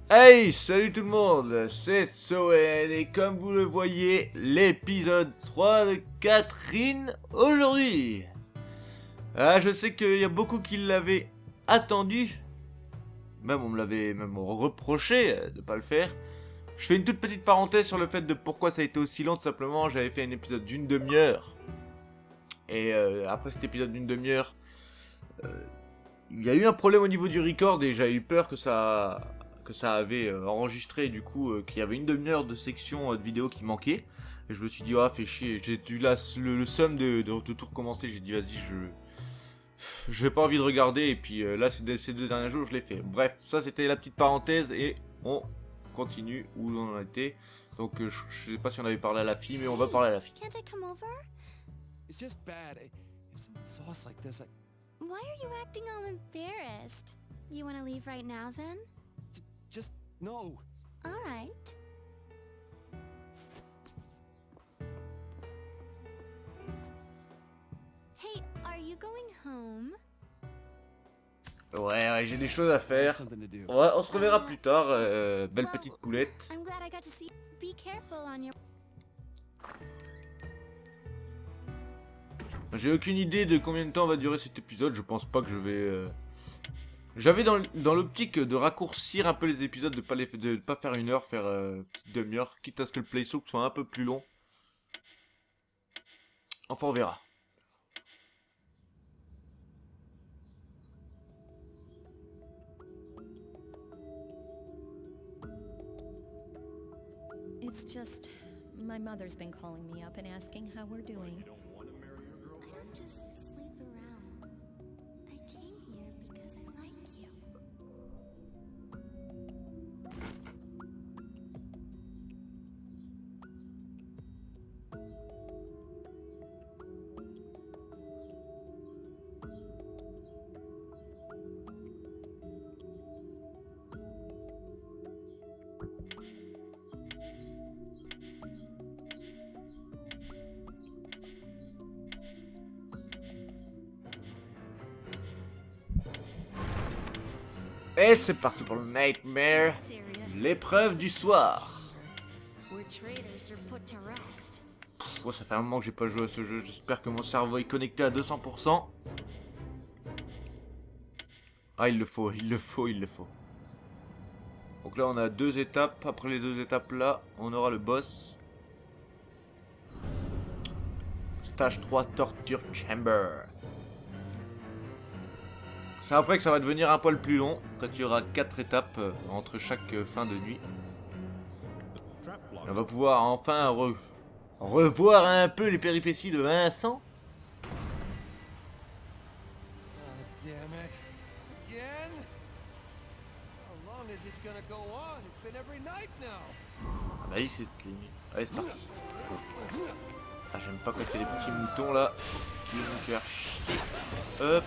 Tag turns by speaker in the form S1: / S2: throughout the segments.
S1: Hey, salut tout le monde, c'est Soen et comme vous le voyez, l'épisode 3 de Catherine aujourd'hui. Ah, je sais qu'il y a beaucoup qui l'avaient attendu, même on me l'avait même reproché de pas le faire. Je fais une toute petite parenthèse sur le fait de pourquoi ça a été aussi long, tout simplement, j'avais fait un épisode d'une demi-heure. Et après cet épisode d'une demi-heure, il y a eu un problème au niveau du record et j'ai eu peur que ça avait enregistré du coup qu'il y avait une demi-heure de section de vidéo qui manquait. Et je me suis dit ah fait chier, j'ai eu le seum de tout recommencer, j'ai dit vas-y je vais pas envie de regarder et puis là ces deux derniers jours je l'ai fait. Bref, ça c'était la petite parenthèse et on continue où on en était. Donc je sais pas si on avait parlé à la fille mais on va parler à la fille.
S2: Can't I come over?
S3: It's just bad. If someone saw us like this,
S2: Why are you acting all embarrassed? You want to leave right now then?
S3: just no.
S2: All right. Hey, are you going home?
S1: Ouais, j'ai des choses à faire.
S3: Something to do.
S1: Ouais, on se reverra plus tard, belle petite poulette.
S2: I'm glad I got to see. Be careful on your.
S1: J'ai aucune idée de combien de temps va durer cet épisode, je pense pas que je vais... J'avais dans l'optique de raccourcir un peu les épisodes, de pas faire une heure, faire petite demi-heure, quitte à ce que le playthrough soit un peu plus long. Enfin on verra.
S4: It's just, my mother's been calling me up and asking how we're doing.
S2: I don't just sleep around. I came here because I like you.
S1: Et c'est parti pour le Nightmare, l'épreuve du soir. Oh, ça fait un moment que j'ai pas joué à ce jeu, j'espère que mon cerveau est connecté à 200%. Ah il le faut, il le faut, il le faut. Donc là on a deux étapes, après les deux étapes là, on aura le boss. Stage 3 Torture Chamber. C'est après que ça va devenir un poil plus long, quand il y aura 4 étapes entre chaque fin de nuit. Et on va pouvoir enfin revoir un peu les péripéties de Vincent.
S3: Damn it. Again? How long is this gonna go on? It's been every night now.
S1: Ah bah oui, c'est limite. Allez, c'est parti. Ah, j'aime pas quand il y a des petits moutons là qui vont me faire chier. Hop.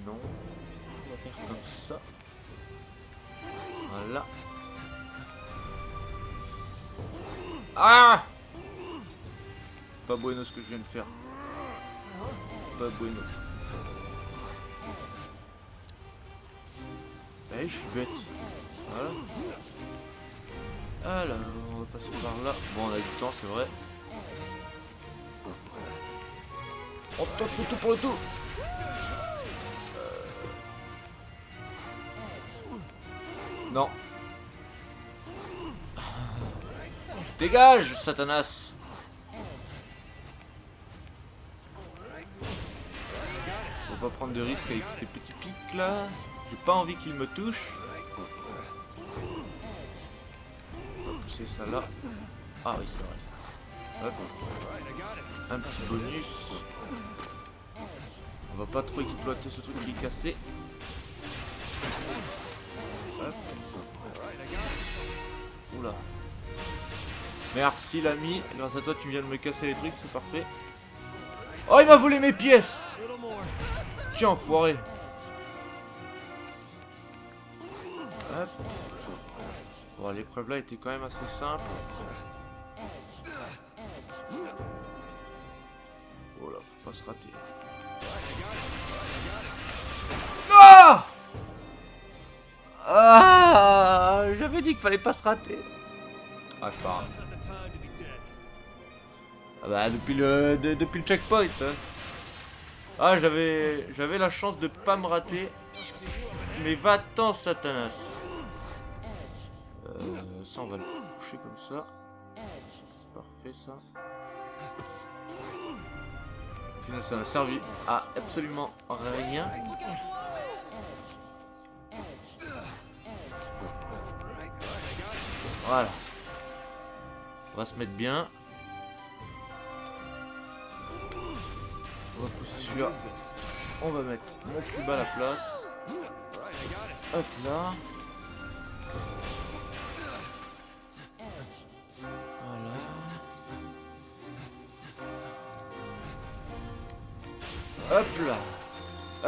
S1: Non. On va faire comme ça. Voilà. Ah! Pas bueno ce que je viens de faire. Pas bueno. Eh, je suis bête. Voilà. Alors, on va passer par là. Bon, on a du temps, c'est vrai. On tente le tout pour le tout. Non. Dégage, Satanas. Faut pas prendre de risques avec ces petits pics là. J'ai pas envie qu'ils me touchent. On va pousser ça là. Ah oui, c'est vrai ça. Hop. Un petit bonus. On va pas trop exploiter ce truc qui est cassé. Hop. Oula. Merci l'ami, grâce à toi tu viens de me casser les trucs, c'est parfait. Oh, il m'a volé mes pièces. Tiens, enfoiré. Hop. Bon, l'épreuve là était quand même assez simple. Oh là, faut pas se rater. Ah, j'avais dit qu'il fallait pas se rater. Ah, c'est pas grave.
S3: Now's not the time to be dead.
S1: Ah bah, depuis le checkpoint. Hein. Ah, j'avais la chance de pas me rater. Mais va-t'en, Satanas. Ça, on va le coucher comme ça. C'est parfait, ça. Au final, ça n'a servi à absolument rien. Voilà. On va se mettre bien. On va pousser celui-là. On va mettre mon cube à la place. Hop là. Voilà. Hop là.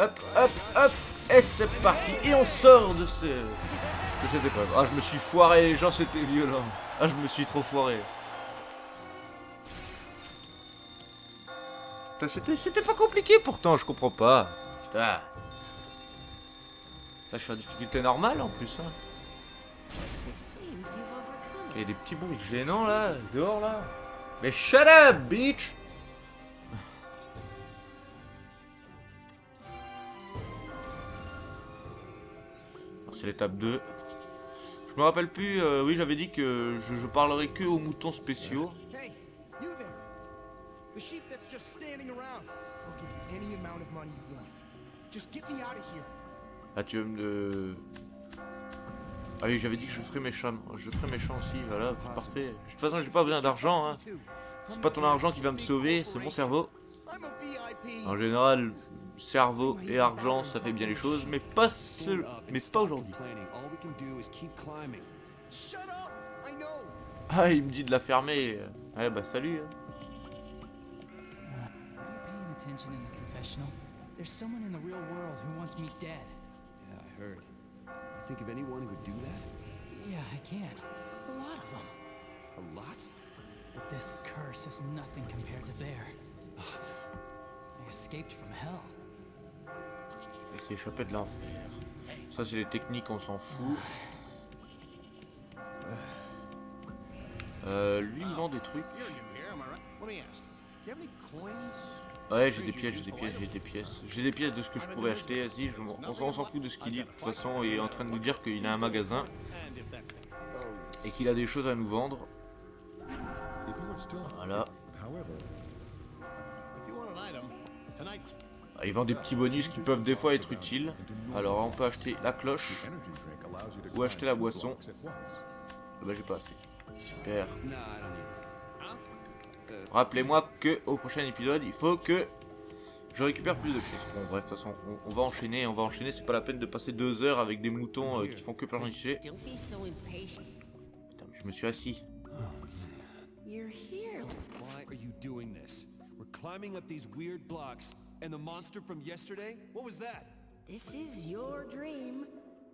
S1: Hop, hop, hop. Et c'est parti. Et on sort de cette épreuve. Ah, je me suis foiré, les gens, c'était violent. Ah, je me suis trop foiré. C'était pas compliqué pourtant, je comprends pas. Putain. Là, je suis en difficulté normale en plus. Hein. Il y a des petits bruits gênants là, dehors là. Mais shut up, bitch! C'est l'étape 2. Je me rappelle plus, oui, j'avais dit que je parlerai que aux moutons spéciaux.
S3: Hey, you there. The sheep that's just standing around. I'll give you any amount of money you want. Just get me out of here.
S1: Ah, tu veux me... Ah oui, j'avais dit que je ferais méchant. Je ferais méchant aussi, voilà, c'est parfait. De toute façon, j'ai pas besoin d'argent, hein. C'est pas ton argent qui va me sauver, c'est mon cerveau.
S3: I'm a VIP.
S1: En général, cerveau et argent, ça fait bien les choses, mais pas aujourd'hui.
S3: All we can do is keep climbing. Shut up. I know.
S1: Ah, il me dit de la fermer. Ouais, bah salut. Hein.
S5: Are you paying attention in the confessional? There's someone in the real world who wants me dead.
S3: Yeah, I heard. You think of anyone who would do that?
S5: Yeah, I can. A lot of them.
S3: A lot?
S5: But this curse is nothing compared to their. I escaped from hell.
S1: Il s'est échappé de l'enfer. Ça, c'est les techniques, on s'en fout. Lui, il vend des trucs.
S3: You're new here, am I right? Let me ask. Do you have any coins?
S1: Ouais, j'ai des pièces, j'ai des pièces, j'ai des pièces. J'ai des pièces de ce que je pourrais acheter. Vas-y, on s'en fout de ce qu'il dit. De toute façon, il est en train de nous dire qu'il a un magasin et qu'il a des choses à nous vendre. Voilà. Ah, il vend des petits bonus qui peuvent des fois être utiles. Alors, on peut acheter la cloche ou acheter la boisson. Bah, j'ai pas assez. Super. Rappelez-moi que au prochain épisode, il faut que je récupère plus de pièces. Bon, bref, de toute façon, on va enchaîner, C'est pas la peine de passer 2 heures avec des moutons qui font que pleurnicher.
S6: Don't be so impatient.
S1: Putain, mais je me suis assis.
S6: You're here.
S3: Why are you doing this? We're climbing up these weird blocks, and the monster from yesterday? What was that?
S6: This is your dream.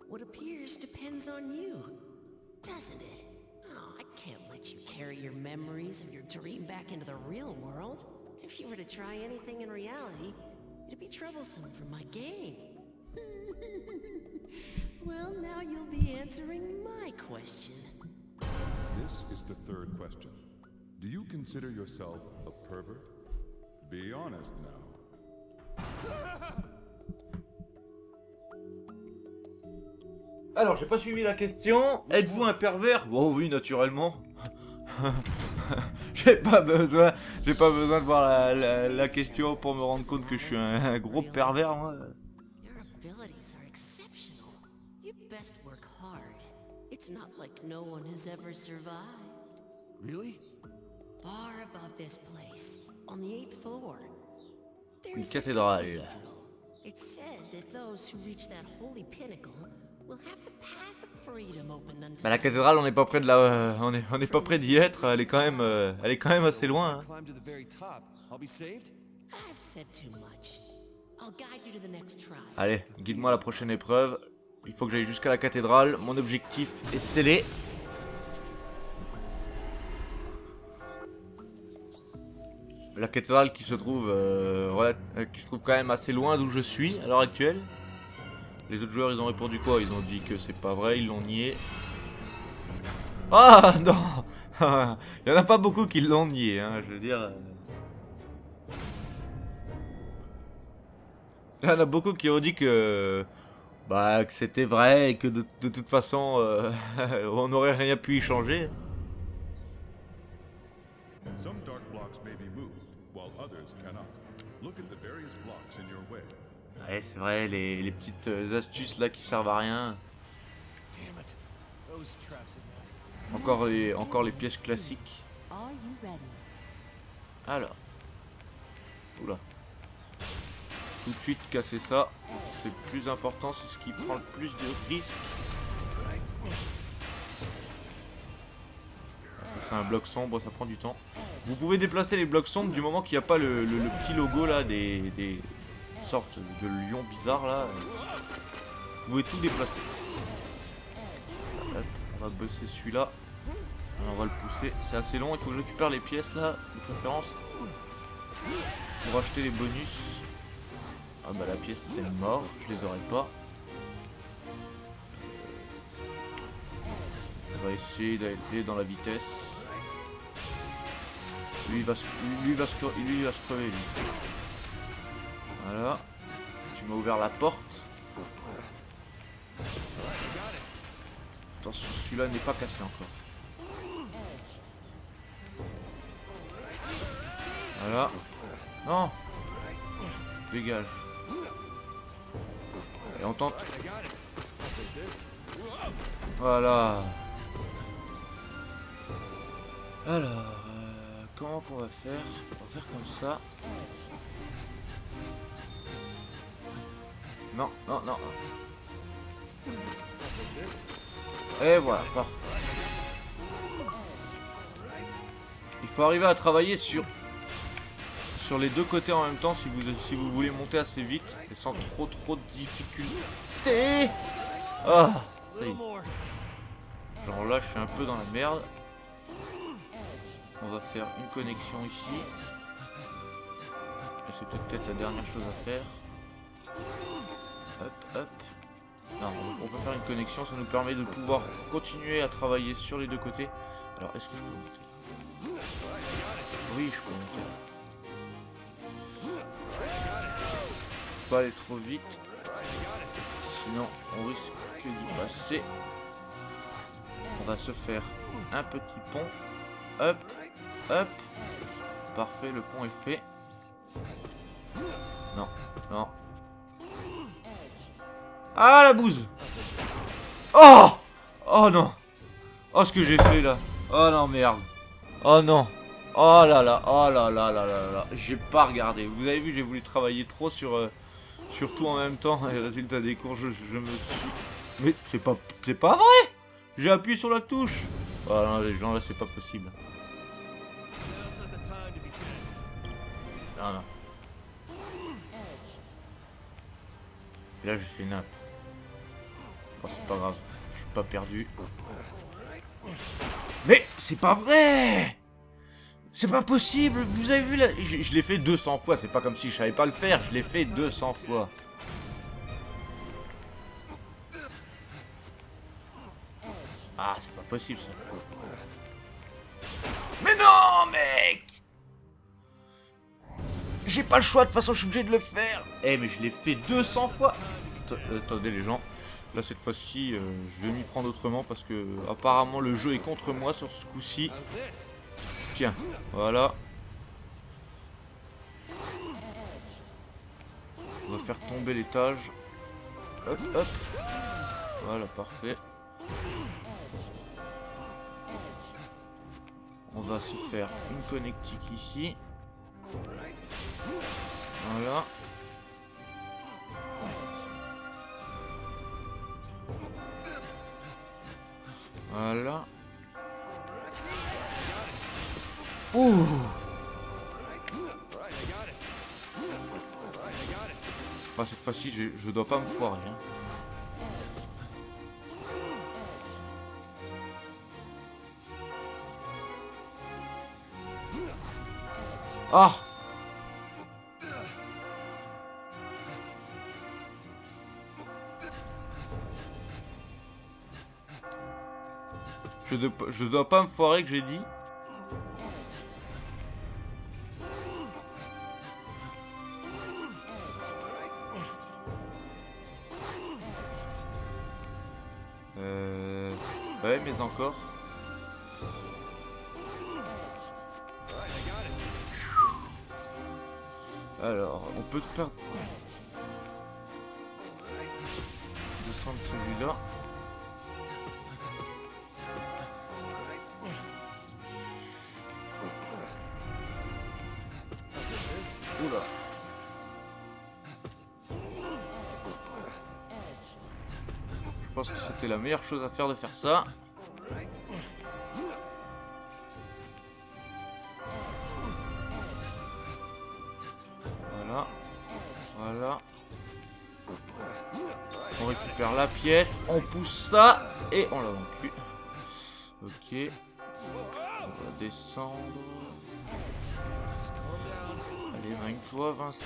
S6: What appears depends on you, doesn't it? Oh, I can't let you carry your memories of your dream back into the real world. If you were to try anything in reality, it'd be troublesome for my game. Well, now you'll be answering my question.
S7: This is the third question. Do you consider yourself a pervert? Be honest now.
S1: Alors, j'ai pas suivi la question. Êtes-vous un pervers? Oh oui, naturellement. J'ai pas besoin de voir la question pour me rendre compte que je suis un gros pervers, moi.
S6: Your abilities are exceptional. You best work hard. It's not like no one has ever survived.
S3: Really?
S6: Far above this place, on the 8th floor,
S1: Une
S6: there's a
S1: cathédrale.
S6: cathedral. It's said that those who reach that holy pinnacle will have the path of freedom open unto
S1: Bah, la
S6: them.
S1: cathédrale, on n'est pas près de on n'est pas près d'y être. Elle est quand même assez loin. Hein.
S3: Climb to the very top. I'll be saved?
S6: I've said too much. I'll guide you to the next try.
S1: Allez, guide-moi à la prochaine épreuve. Il faut que j'aille jusqu'à la cathédrale. Mon objectif est scellé. La cathédrale qui se trouve quand même assez loin d'où je suis à l'heure actuelle. Les autres joueurs, ils ont répondu quoi? Ils ont dit que c'est pas vrai, ils l'ont nié. Ah non. Il y en a pas beaucoup qui l'ont nié, hein, je veux dire. Il y en a beaucoup qui ont dit que... Bah, que c'était vrai et que de toute façon, on n'aurait rien pu y changer.
S7: Some dark blocks may be moved, while others cannot. Look at the various blocks in your way.
S1: Ouais, c'est vrai, les petites astuces là qui servent à rien.
S3: Damn it. Those traps again.
S1: Encore les pièces classiques.
S2: Are you ready?
S1: Alors. Oula. Tout de suite casser ça. C'est le plus important, c'est ce qui prend le plus de risques. C'est un bloc sombre, ça prend du temps. Vous pouvez déplacer les blocs sombres du moment qu'il n'y a pas le petit logo là des sortes de lions bizarres là. Vous pouvez tout déplacer. Hop, on va bosser celui-là. On va le pousser. C'est assez long, il faut que je récupère les pièces là, de préférence. Pour acheter les bonus. Ah bah la pièce c'est mort, je les aurai pas. On va essayer d'aller dans la vitesse. Lui il va se crever lui. Voilà. Tu m'as ouvert la porte. Attention, celui-là n'est pas cassé encore. Voilà. Non. Dégage. Et on tente. Voilà. Alors, comment on va faire? On va faire comme ça. Non, non, non. Et voilà, parfait. Il faut arriver à travailler sur les deux côtés en même temps si vous voulez monter assez vite et sans trop de difficultés. Ah, ça y est. Genre là je suis un peu dans la merde. On va faire une connexion ici. Et c'est peut-être la dernière chose à faire. Hop, hop. Non, on peut faire une connexion, ça nous permet de pouvoir continuer à travailler sur les deux côtés. Alors est-ce que je peux monter? Oui, je peux monter. Pas aller trop vite, sinon on risque d'y passer. On va se faire un petit pont. Hop, hop. Parfait, le pont est fait. Non, non. Ah la bouse. Oh. Oh non. Oh ce que j'ai fait là. Oh non merde. Oh non. Oh là là. Oh là là là là là. J'ai pas regardé. Vous avez vu, j'ai voulu travailler trop sur tout en même temps. Et résultat des cours, je me suis... Mais c'est pas vrai. J'ai appuyé sur la touche. Oh non, les gens là, c'est pas possible. Non, non. Et là, j'ai fait nappe. Bon, c'est pas grave. Je suis pas perdu. Mais c'est pas vrai. C'est pas possible. Vous avez vu là, je l'ai fait 200 fois. C'est pas comme si je savais pas le faire. Je l'ai fait 200 fois. Ah, c'est pas possible ça. Mais non, mec. J'ai pas le choix. De toute façon, je suis obligé de le faire. Eh, mais je l'ai fait 200 fois. Attendez les gens. Là, cette fois-ci, je vais m'y prendre autrement parce que apparemment le jeu est contre moi sur ce coup-ci. Tiens, voilà. On va faire tomber l'étage. Hop, hop. Voilà, parfait. On va se faire une connectique ici. Voilà. Voilà. Ouh. Ah, cette fois-ci, je dois pas me foirer. Hein. Ah. Je dois pas me foirer que j'ai dit. Ouais, mais encore. Alors, on peut faire... descendre celui-là. Oula. Je pense que c'était la meilleure chose à faire de faire ça. Voilà. Voilà. On récupère la pièce, on pousse ça et on l'a vaincu. Ok. On va descendre. Allez, vainque-toi, Vincent.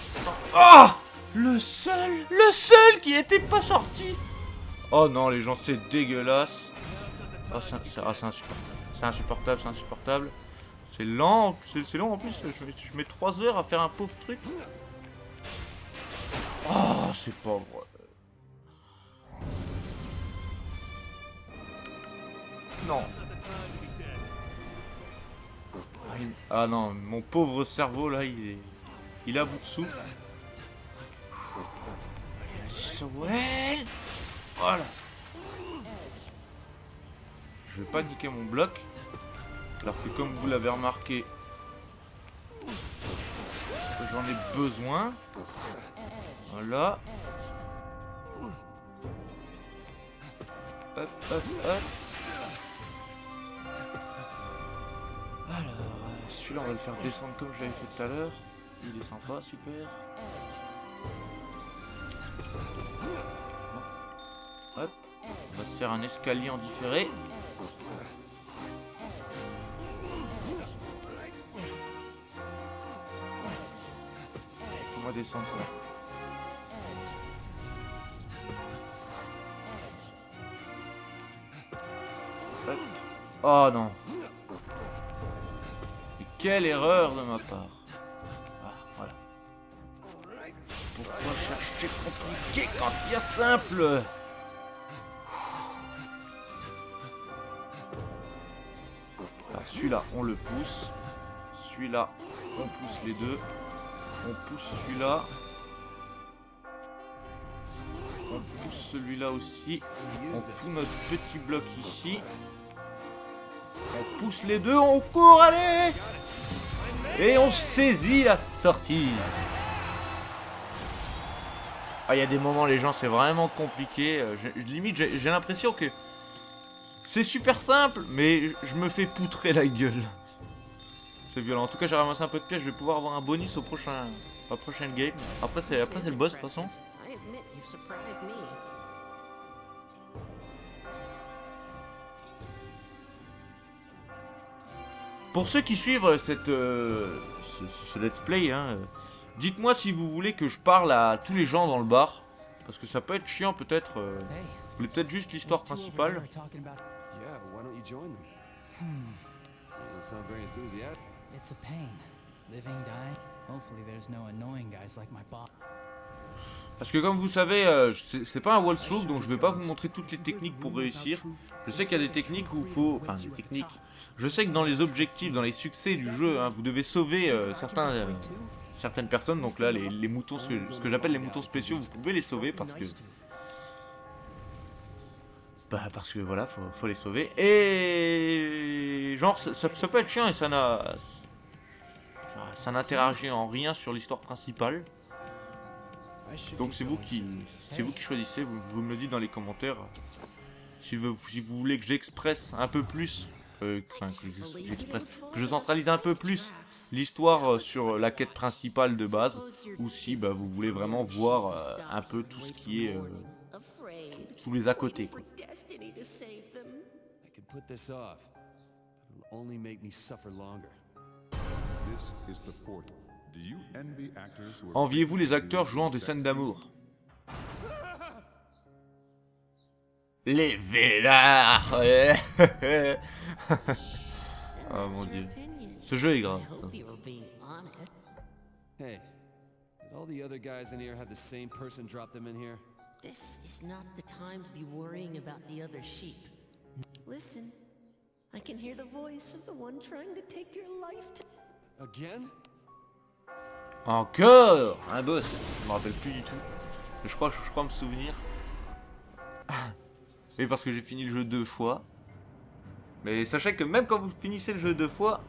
S1: Ah! Le seul qui était pas sorti. Oh non, les gens, c'est dégueulasse. Oh, c'est insupportable. C'est insupportable, c'est insupportable. C'est lent, c'est long en plus. Je mets 3 heures à faire un pauvre truc. Oh, c'est pas vrai. Non. Ah non, mon pauvre cerveau là, il a bout de souffle. Ouais. Voilà. Je vais pas niquer mon bloc. Alors que comme vous l'avez remarqué, j'en ai besoin. Voilà. Hop, hop, hop. Alors, celui-là on va le faire descendre comme je l'avais fait tout à l'heure. Il est sympa, super. Hop, on va se faire un escalier en différé. Faut-moi descendre ça. Hop. Oh non. Mais quelle erreur de ma part. Ah, voilà. Pourquoi chercher compliqué quand il y a simple? Alors celui-là, on le pousse. Celui-là, on pousse les deux. On pousse celui-là. On pousse celui-là aussi. On fout notre petit bloc ici. On pousse les deux, on court, allez! Et on saisit la sortie. Ah, il y a des moments, les gens, c'est vraiment compliqué. Limite, j'ai l'impression que c'est super simple, mais je me fais poutrer la gueule. C'est violent. En tout cas, j'ai ramassé un peu de pièces. Je vais pouvoir avoir un bonus au prochain game. Après, c'est le boss, de toute façon. Pour ceux qui suivent ce let's play, hein, dites-moi si vous voulez que je parle à tous les gens dans le bar. Parce que ça peut être chiant, peut-être. Vous voulez peut-être juste l'histoire principale.
S3: Yeah, why don't you join them? Doesn't sound very enthusiastic.
S5: It's a pain. Living, dying. Hopefully there's no annoying guys like my boss.
S1: Parce que comme vous savez, c'est pas un walkthrough, donc je vais pas vous montrer toutes les techniques pour réussir. Je sais qu'il y a des techniques où il faut... Enfin, des techniques... Je sais que dans les objectifs, dans les succès du jeu, hein, vous devez sauver certaines personnes. Donc là, les moutons, ce que j'appelle les moutons spéciaux, vous pouvez les sauver parce que... Bah parce que voilà, faut les sauver. Et... Genre, ça peut être chiant et ça n'interagit en rien sur l'histoire principale. Donc c'est vous qui choisissez, vous me le dites dans les commentaires si vous voulez que j'expresse un peu plus, que je centralise un peu plus l'histoire sur la quête principale de base, ou si bah, vous voulez vraiment voir un peu tout ce qui est tous les à côté, quoi.
S3: I can put this off, but it'll only make me suffer longer.
S7: This is the fourth. Do you envy actors who are
S1: Enviez-vous les acteurs jouant des scènes d'amour? Les Vélards. Ouais. Oh
S6: That's
S1: mon
S6: your
S1: dieu.
S6: opinion.
S1: Ce jeu est
S6: I
S1: grave.
S6: hope you were being honest.
S3: Hey, did all the other guys in here have the same person drop them in here?
S6: This is not the time to be worrying about the other sheep. Listen, I can hear the voice of the one trying to take your life to...
S3: Again?
S1: Encore un boss. Je me rappelle plus du tout. Je crois me souvenir. Oui, parce que j'ai fini le jeu 2 fois. Mais sachez que même quand vous finissez le jeu 2 fois,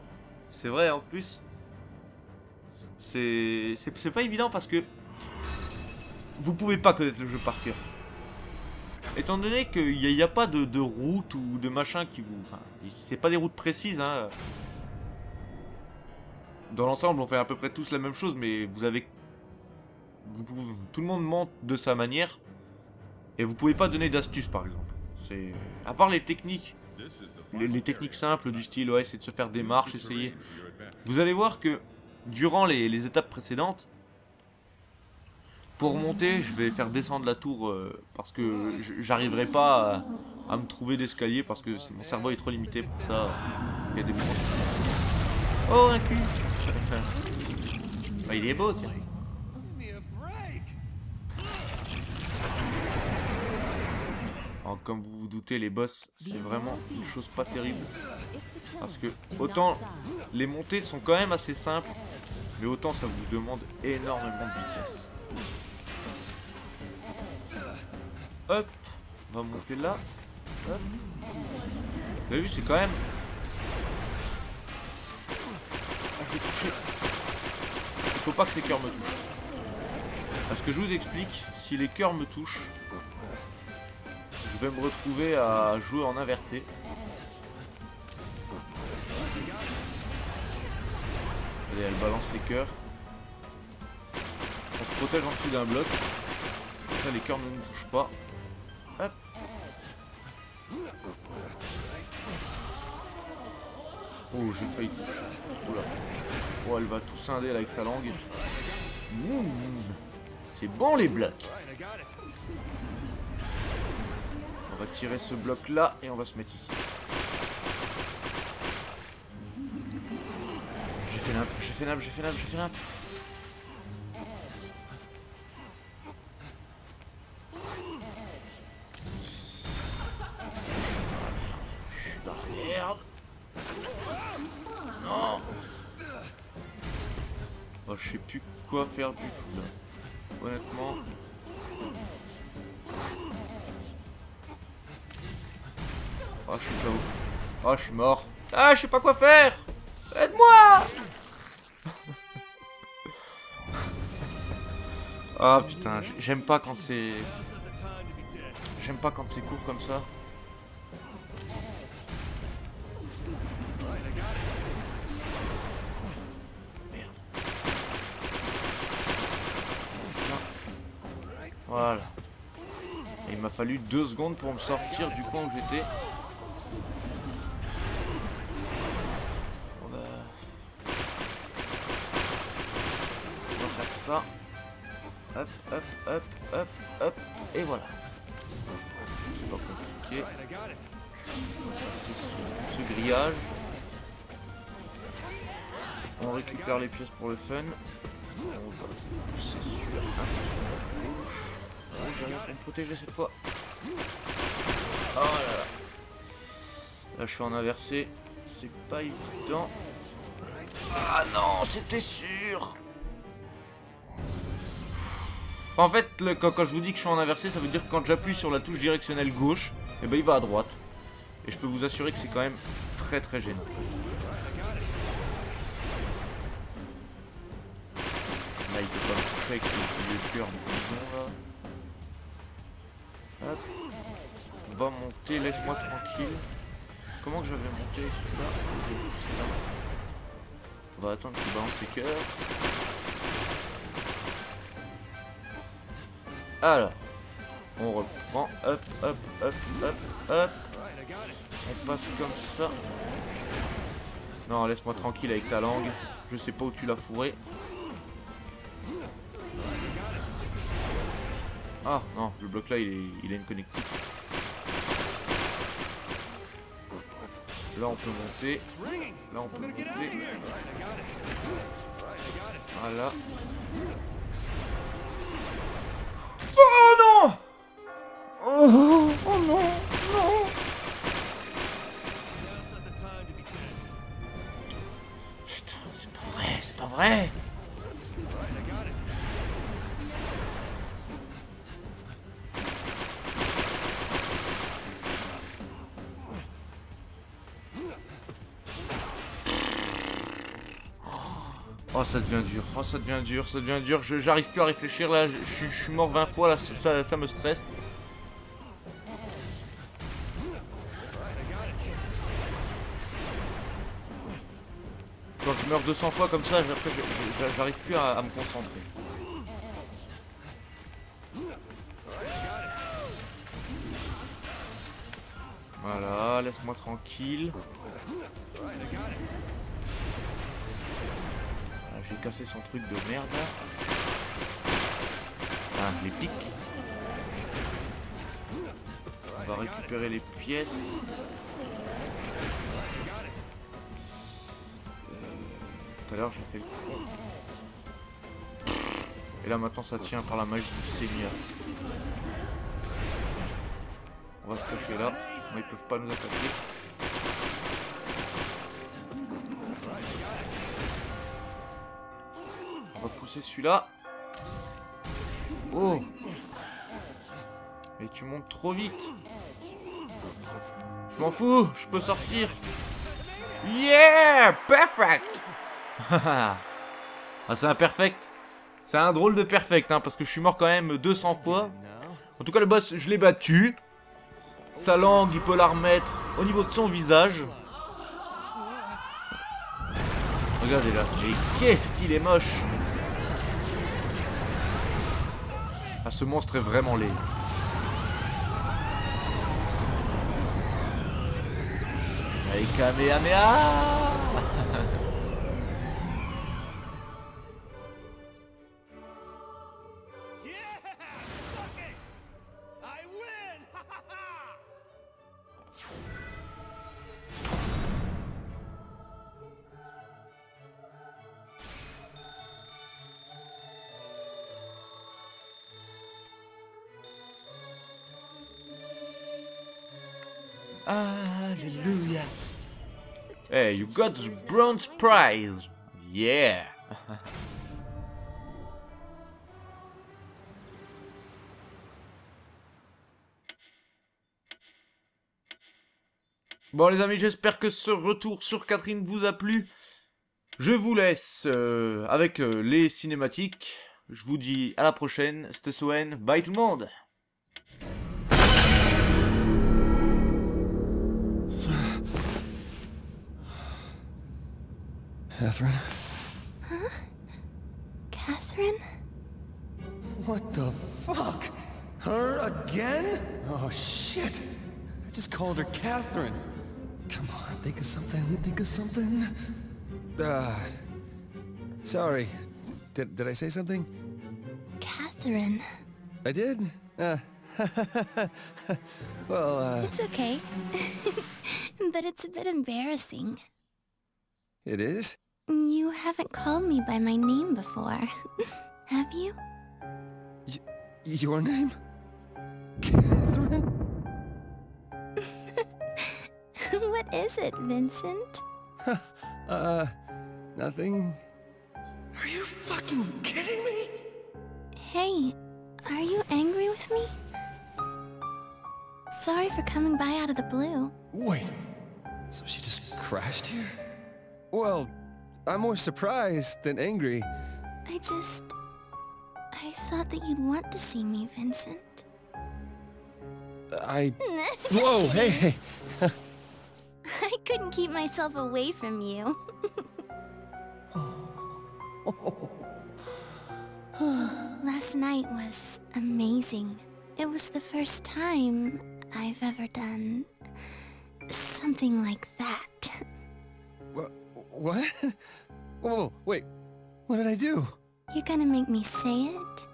S1: c'est vrai en plus, c'est pas évident parce que vous pouvez pas connaître le jeu par cœur. Étant donné qu'il n'y a pas de route ou de machin qui vous... Enfin, c'est pas des routes précises, hein. Dans l'ensemble, on fait à peu près tous la même chose, mais vous avez... tout le monde monte de sa manière. Et vous pouvez pas donner d'astuces, par exemple. C'est... À part les techniques. Les techniques simples du style, ouais, c'est de se faire des marches, essayer. Vous allez voir que, durant les étapes précédentes, pour monter, je vais faire descendre la tour parce que j'arriverai pas à me trouver d'escalier parce que mon cerveau est trop limité pour ça. Il y a des moments. Oh, un cul. Bah, il est beau, tiens.
S3: Give me a break!
S1: Alors, comme vous vous doutez, les boss, c'est vraiment une chose pas terrible. Parce que, autant les montées sont quand même assez simples, mais autant ça vous demande énormément de vitesse. Hop, on va monter là. Hop. Vous avez vu, c'est quand même... Ah, je vais toucher. Il faut pas que ces cœurs me touchent. Parce que je vous explique, si les cœurs me touchent, je vais me retrouver à jouer en inversé. Allez, elle balance ses cœurs. On se protège en dessous d'un bloc. Comme ça, les cœurs ne nous touchent pas. Hop. Oh, j'ai failli toucher. Oula. Oh, elle va tout scinder là avec sa langue. Mmh. C'est bon les blocs. On va tirer ce bloc là et on va se mettre ici. J'ai fait l'imp, j'ai fait l'imp, j'ai fait l'imp, j'ai fait l'imp. Je suis dans la merde. Non. Oh, je sais plus quoi faire du tout là. Honnêtement. Oh, je suis KO. Oh, je suis mort. Ah, je sais pas quoi faire. Aide-moi. Ah putain, j'aime pas quand c'est... J'aime pas quand c'est court comme ça. Merde. Voilà. Et il m'a fallu 2 secondes pour me sortir du coin où j'étais. On va faire ça. Hop, hop, hop, hop, hop. Et voilà. C'est pas compliqué. On va passer ce grillage. On récupère les pièces pour le fun. On va pousser sur un peu gauche. Oh, j'ai rien pour me protéger cette fois. Oh là là. Là je suis en inversé. C'est pas évident. Ah non, c'était sûr. En fait, quand je vous dis que je suis en inversé, ça veut dire que quand j'appuie sur la touche directionnelle gauche, et ben il va à droite. Et je peux vous assurer que c'est quand même très très gênant. Là il peut pas me toucher avec ce vieux cœur de là. Hop. On va monter, laisse-moi tranquille. Comment que j'avais monté celui-là? C'est là. On va attendre qu'il balance ses cœurs. Alors, on reprend, hop, hop, hop, hop, hop. On passe comme ça. Non, laisse-moi tranquille avec ta langue. Je sais pas où tu l'as fourré. Ah non, le bloc là il a une connectique. Là on peut monter.
S3: It's ringing.
S1: Là on peut
S3: I'm gonna get out of
S1: monter.
S3: here. All right, I got it. All right, I got it.
S1: Voilà. Oh non! Oh, oh non! Non!
S3: Now's not the time to be dead.
S1: Putain, c'est pas vrai, c'est pas vrai!
S3: All right, I got it.
S1: Oh ça devient dur, oh ça devient dur, ça devient dur, j'arrive plus à réfléchir là, je suis mort 20 fois là, ça me stresse. Quand je meurs 200 fois comme ça, après j'arrive plus à me concentrer. Voilà, laisse-moi tranquille. Voilà, j'ai cassé son truc de merde là. Ah, les pics. On va récupérer les pièces. Tout à l'heure j'ai fait le con. Et là maintenant ça tient par la magie du Seigneur. On va se cacher là. Ils peuvent pas nous attaquer. On va pousser celui-là. Oh! Mais tu montes trop vite. Je m'en fous, je peux sortir. Yeah! Perfect! Ah, c'est un perfect. C'est un drôle de perfect, hein, parce que je suis mort quand même 200 fois. En tout cas, le boss, je l'ai battu. Sa langue, il peut la remettre au niveau de son visage. Regardez là, mais qu'est-ce qu'il est moche! Ah, ce monstre est vraiment laid. Allez, Kamehameha! Alléluia. Hey, you got the bronze prize. Yeah. Bon les amis, j'espère que ce retour sur Catherine vous a plu. Je vous laisse avec les cinématiques. Je vous dis à la prochaine. C'était Soen. Bye tout le monde.
S3: Catherine?
S2: Huh? Catherine?
S3: What the fuck? Her again? Oh shit. I just called her Catherine. Come on, think of something, think of something. Sorry. Did I say something?
S2: Catherine.
S3: I did? Well,
S2: It's okay. But it's a bit embarrassing.
S3: it is?
S2: You haven't called me by my name before, have you?
S3: Your name? Catherine?
S2: What is it, Vincent?
S3: Nothing. Are you fucking kidding me?
S2: Hey, are you angry with me? Sorry for coming by out of the blue.
S3: Wait, so she just crashed here? Well, I'm more surprised than angry.
S2: I thought that you'd want to see me, Vincent.
S3: Whoa, hey!
S2: I couldn't keep myself away from you. Last night was amazing. It was the first time I've ever done something like that.
S3: What? Whoa, wait. What did I do?
S2: You're gonna make me say it?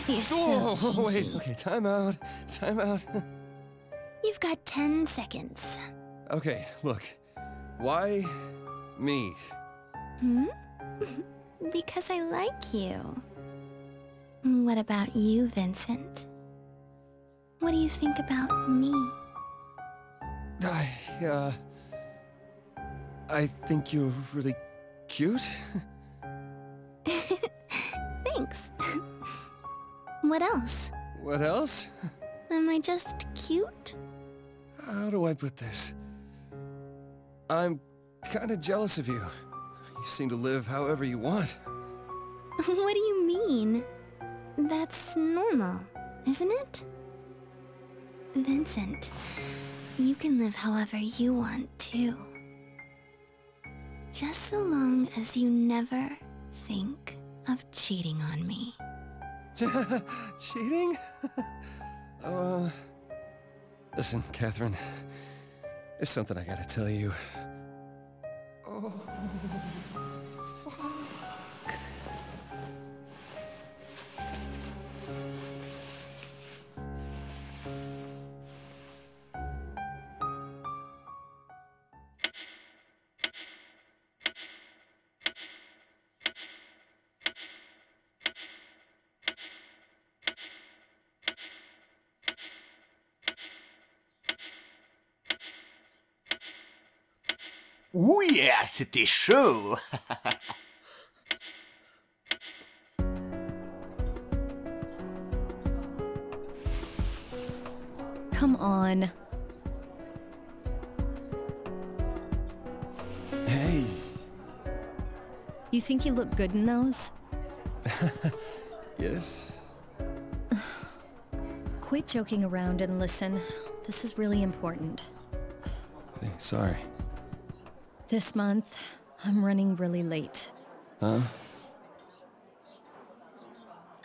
S2: You're so
S3: Whoa, wait.
S2: cheeky.
S3: Okay, time out. Time out.
S2: You've got 10 seconds.
S3: Okay, look. Why me?
S2: Hmm? Because I like you. What about you, Vincent? What do you think about me?
S3: I think you're really cute.
S2: Thanks. What else?
S3: What else?
S2: Am I just cute?
S3: How do I put this? I'm kinda jealous of you. You seem to live however you want.
S2: What do you mean? That's normal, isn't it? Vincent, you can live however you want too. Just so long as you never think of cheating on me.
S3: Cheating? Listen, Catherine. There's something I gotta tell you. Oh, fuck.
S1: Ouh yeah, c'était chaud.
S4: Come on.
S3: Hey.
S4: You think you look good in those?
S3: Yes?
S4: Quit joking around and listen. This is really important.
S3: Sorry.
S4: This month, I'm running really late.
S3: Huh?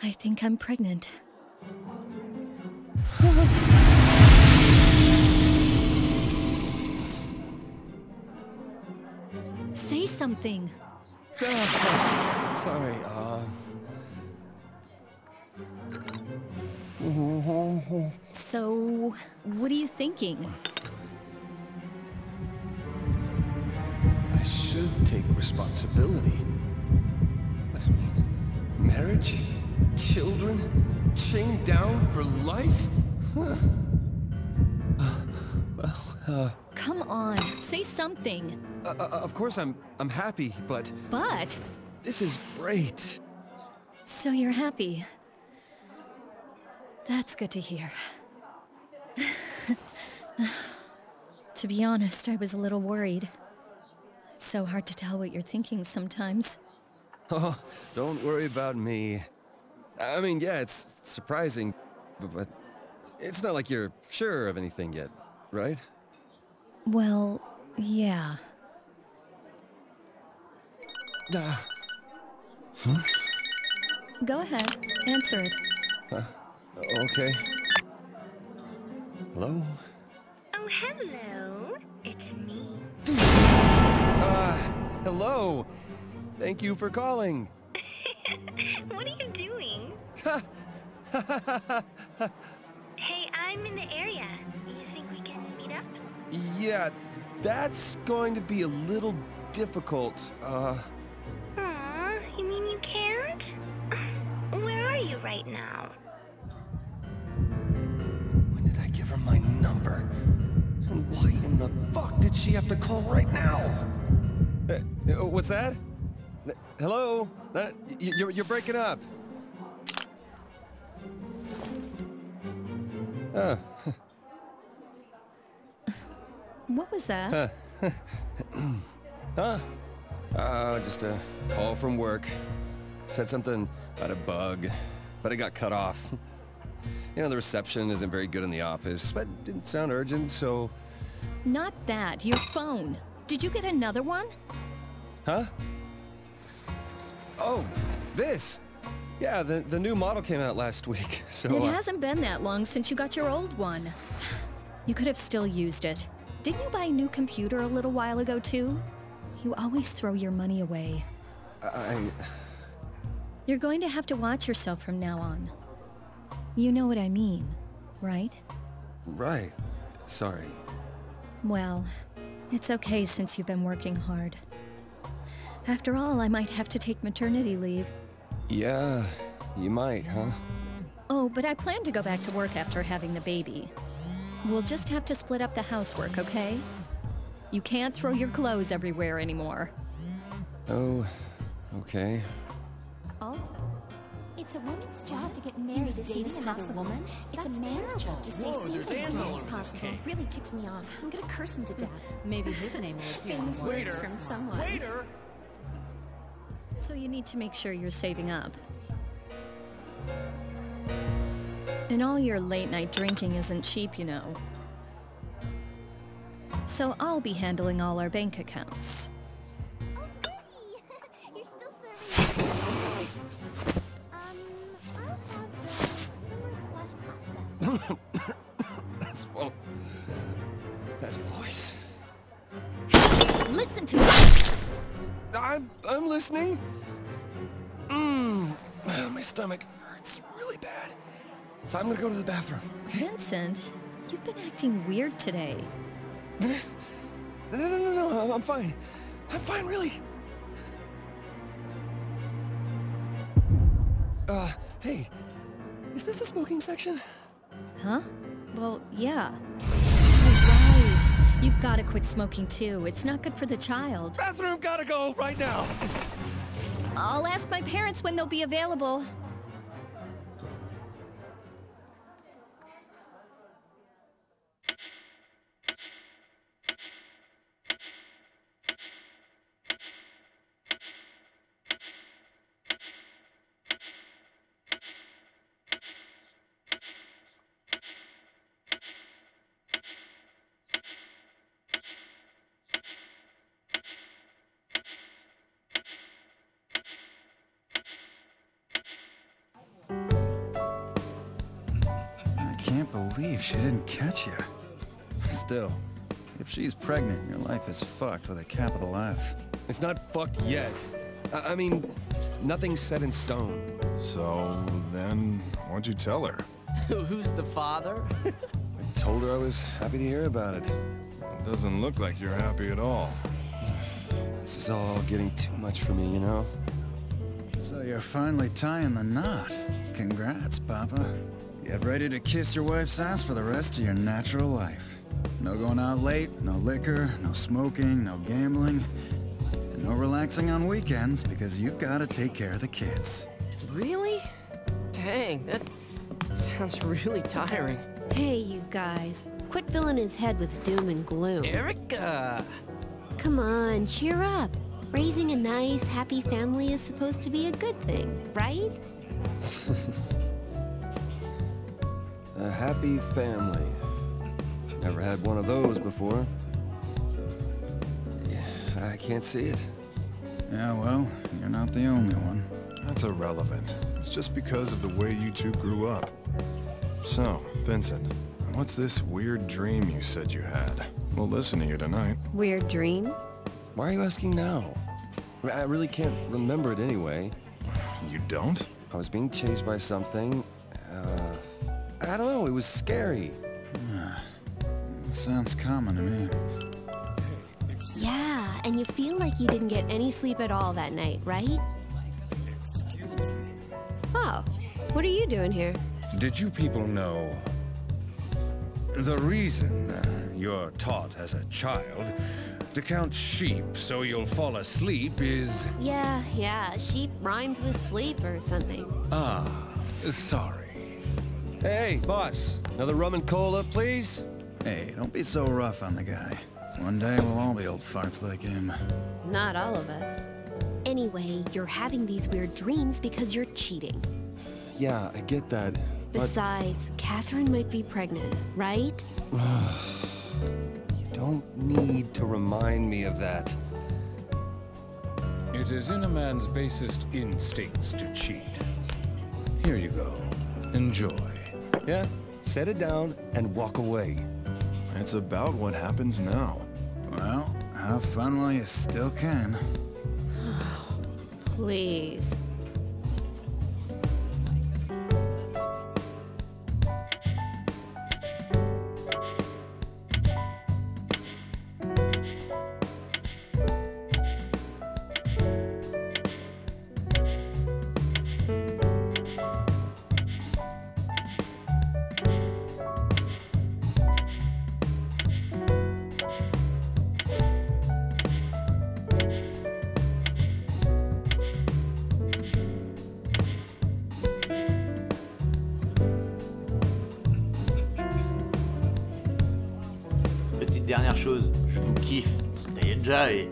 S4: I think I'm pregnant. Say something.
S3: Sorry,
S4: So, what are you thinking?
S3: I should take responsibility. But I mean, marriage? Children? Chained down for life?
S4: Come on, say something.
S3: Of course I'm happy, but
S4: But,
S3: this is great.
S4: so you're happy. That's good to hear. To be honest, I was a little worried. It's so hard to tell what you're thinking sometimes.
S3: Oh, don't worry about me. I mean, yeah, it's surprising, but it's not like you're sure of anything yet, right?
S4: Well, yeah. Go ahead, answer it.
S3: Okay. Hello?
S2: Oh, hello. It's me.
S3: Hello. Thank you for calling.
S2: What are you doing? Hey, I'm in the area. You think we can meet up?
S3: Yeah, that's going to be a little difficult.
S2: Aw, you mean you can't? Where are you right now?
S3: When did I give her my number? And why in the fuck did she have to call right now? What's that? Hello? You're breaking up.
S4: What was that?
S3: Just a call from work. Said something about a bug, but it got cut off. You know, the reception isn't very good in the office, but it didn't sound urgent, so...
S4: Not that, your phone. Did you get another one?
S3: Huh? Oh, this! Yeah, the new model came out last week, so...
S4: It hasn't been that long since you got your old one. You could have still used it. Didn't you buy a new computer a little while ago, too? You always throw your money away. You're going to have to watch yourself from now on. You know what I mean, right?
S3: Right. Sorry.
S4: Well, It's okay since you've been working hard. After all, I might have to take maternity leave.
S3: Yeah, you might, huh?
S4: Oh, but I plan to go back to work after having the baby. We'll just have to split up the housework, okay? You can't throw your clothes everywhere anymore.
S3: Oh, okay.
S2: Also, it's a woman's job to get married to dating another woman. It's a man's job to stay single as long as possible. It really ticks me off. I'm gonna curse him to death.
S8: Maybe his name will appear.
S2: Famous words from someone.
S4: So you need to make sure you're saving up. And all your late-night drinking isn't cheap, you know. So I'll be handling all our bank accounts.
S2: You're still serving. I'll have the summer squash pasta.
S3: That's, well, that voice.
S4: Listen to me!
S3: I'm listening. My stomach hurts really bad. So I'm gonna go to the bathroom.
S4: Vincent, you've been acting weird today.
S3: No, I'm fine. I'm fine, really. Hey, is this the smoking section?
S4: Huh? Well, yeah. Oh, right. You've got to quit smoking too. It's not good for the child.
S3: Bathroom, gotta go right now.
S4: I'll ask my parents when they'll be available.
S9: I can't believe she didn't catch you. Still, if she's pregnant, your life is fucked with a capital F.
S3: It's not fucked yet. I mean, nothing's set in stone.
S7: So, then, what'd you tell her?
S6: Who's the father?
S3: I told her I was happy to hear about it.
S7: It doesn't look like you're happy at all.
S3: This is all getting too much for me, you know?
S9: So you're finally tying the knot. Congrats, Papa. Get ready to kiss your wife's ass for the rest of your natural life. No going out late, no liquor, no smoking, no gambling, and no relaxing on weekends because you've got to take care of the kids.
S6: Really? Dang, that sounds really tiring.
S10: Hey, you guys. Quit filling his head with doom and gloom.
S6: Erica!
S10: Come on, cheer up. Raising a nice, happy family is supposed to be a good thing, right?
S3: A happy family. Never had one of those before. Yeah, I can't see it.
S9: Yeah, well, you're not the only one.
S7: That's irrelevant. It's just because of the way you two grew up. So, Vincent, what's this weird dream you said you had? We'll listen to you tonight.
S10: Weird dream?
S3: Why are you asking now? I really can't remember it anyway.
S7: You don't?
S3: I was being chased by something. I don't know, it was scary.
S9: Sounds common to me.
S10: Yeah, and you feel like you didn't get any sleep at all that night, right? Oh, what are you doing here?
S11: Did you people know the reason you're taught as a child to count sheep so you'll fall asleep is...
S10: Yeah, sheep rhymes with sleep or something.
S11: Ah, sorry.
S3: Hey, boss, another rum and cola, please?
S9: Hey, don't be so rough on the guy. One day we'll all be old farts like him.
S10: Not all of us. Anyway, you're having these weird dreams because you're cheating.
S3: Yeah, I get that.
S10: Besides, Catherine might be pregnant, right?
S3: You don't need to remind me of that.
S11: It is in a man's basest instincts to cheat. Here you go. Enjoy.
S3: Yeah, set it down and walk away.
S7: It's about what happens now.
S9: Well, have fun while you still can.
S10: Please.
S1: dernière chose, je vous kiffe, c'est Danger et